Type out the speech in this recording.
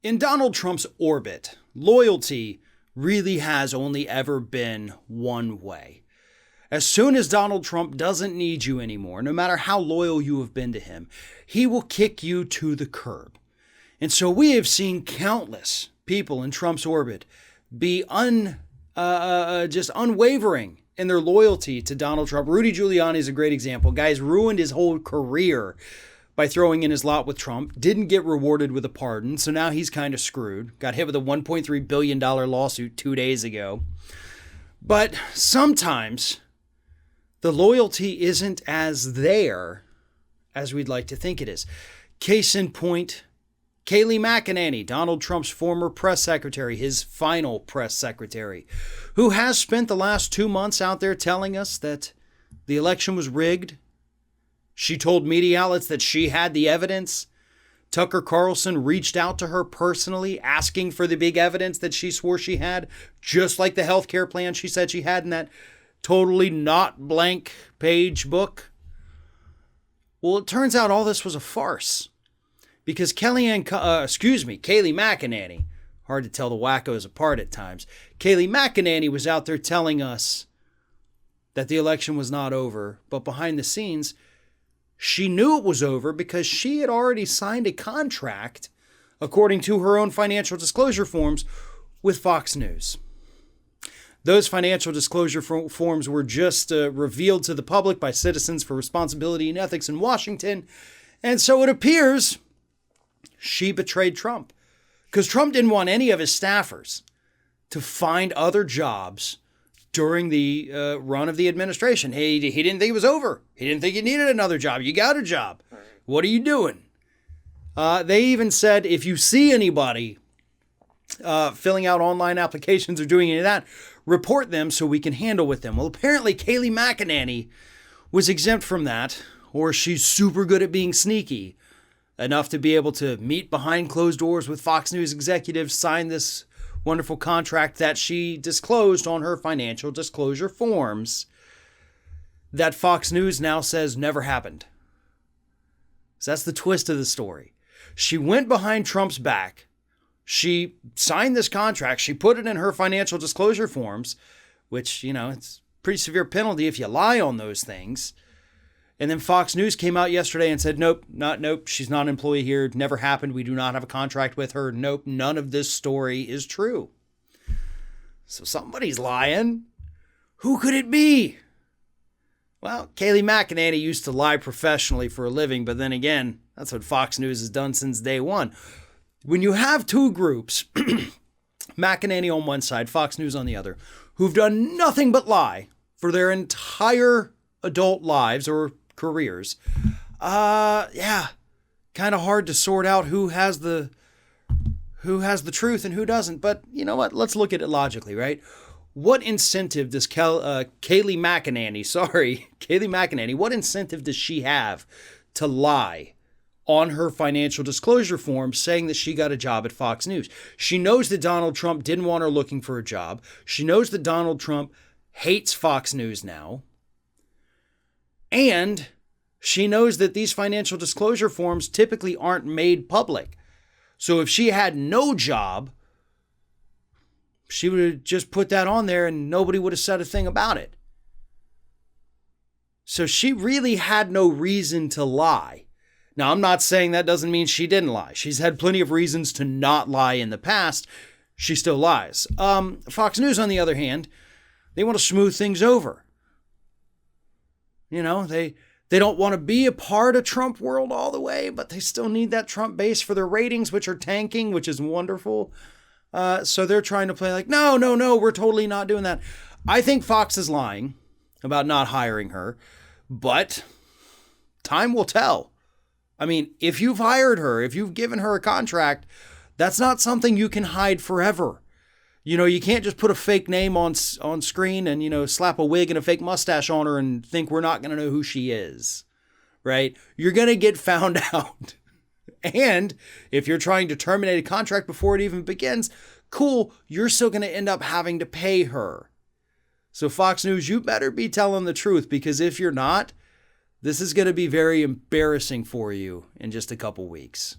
In Donald Trump's orbit, loyalty really has only ever been one way. As soon as Donald Trump doesn't need you anymore, no matter how loyal you have been to him, he will kick you to the curb. And so we have seen countless people in Trump's orbit be just unwavering in their loyalty to Donald Trump. Rudy Giuliani is a great example. Guy's ruined his whole career by throwing in his lot with Trump, didn't get rewarded with a pardon, so now he's kind of screwed. Got hit with a $1.3 billion lawsuit 2 days ago. But sometimes the loyalty isn't as there as we'd like to think it is. Case in point, Kayleigh McEnany, Donald Trump's former press secretary, his final press secretary, who has spent the last 2 months out there telling us that the election was rigged. She told media outlets that she had the evidence. Tucker Carlson reached out to her personally, asking for the big evidence that she swore she had, just like the healthcare plan she said she had in that totally not blank page book. Well, it turns out all this was a farce because Kayleigh McEnany, hard to tell the wackos apart at times, Kayleigh McEnany was out there telling us that the election was not over, but behind the scenes, she knew it was over because she had already signed a contract, according to her own financial disclosure forms, with Fox News. Those financial disclosure forms were just revealed to the public by Citizens for Responsibility and Ethics in Washington. And so it appears she betrayed Trump because Trump didn't want any of his staffers to find other jobs during the run of the administration. He didn't think it was over. He didn't think he needed another job. You got a job. What are you doing? They even said if you see anybody filling out online applications or doing any of that, report them so we can handle with them. Well, apparently Kayleigh McEnany was exempt from that, or she's super good at being sneaky enough to be able to meet behind closed doors with Fox News executives, sign this wonderful contract that she disclosed on her financial disclosure forms that Fox News now says never happened. So that's the twist of the story. She went behind Trump's back. She signed this contract. She put it in her financial disclosure forms, which, it's a pretty severe penalty if you lie on those things. And then Fox News came out yesterday and said, nope, she's not an employee here. Never happened. We do not have a contract with her. Nope, none of this story is true. So somebody's lying. Who could it be? Well, Kayleigh McEnany used to lie professionally for a living, but then again, that's what Fox News has done since day one. When you have two groups, McEnany on one side, Fox News on the other, who've done nothing but lie for their entire adult lives or careers, kind of hard to sort out who has the truth and who doesn't. But you know what? Let's look at it logically, right? What incentive does Kayleigh McEnany, what incentive does she have to lie on her financial disclosure form saying that she got a job at Fox News? She knows that Donald Trump didn't want her looking for a job. She knows that Donald Trump hates Fox News now. And she knows that these financial disclosure forms typically aren't made public. So if she had no job, she would have just put that on there and nobody would have said a thing about it. So she really had no reason to lie. Now, I'm not saying that doesn't mean she didn't lie. She's had plenty of reasons to not lie in the past. She still lies. Fox News, on the other hand, they want to smooth things over. They don't want to be a part of Trump world all the way, but they still need that Trump base for their ratings, which are tanking, which is wonderful. So they're trying to play like, no, we're totally not doing that. I think Fox is lying about not hiring her, but time will tell. I mean, if you've hired her, if you've given her a contract, that's not something you can hide forever. You can't just put a fake name on screen and, slap a wig and a fake mustache on her and think we're not going to know who she is, right? You're going to get found out. And if you're trying to terminate a contract before it even begins, cool, you're still going to end up having to pay her. So Fox News, you better be telling the truth, because if you're not, this is going to be very embarrassing for you in just a couple weeks.